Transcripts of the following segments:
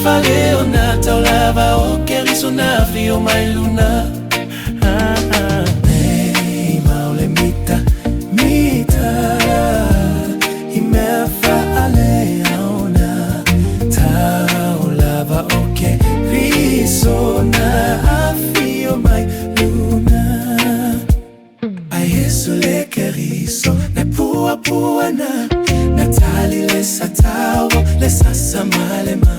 Faleo na taulava o keriso na fio mai luna. Nei maule mita I mea fale auna taulava o keriso na fio mai luna. Ai Yesu le keriso na pua na tali le satao le sasamalema.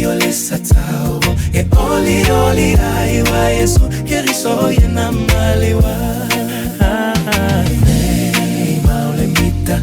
Yo le satao e oli aiwa Yesu keriso yena maliwa. Nei maule mita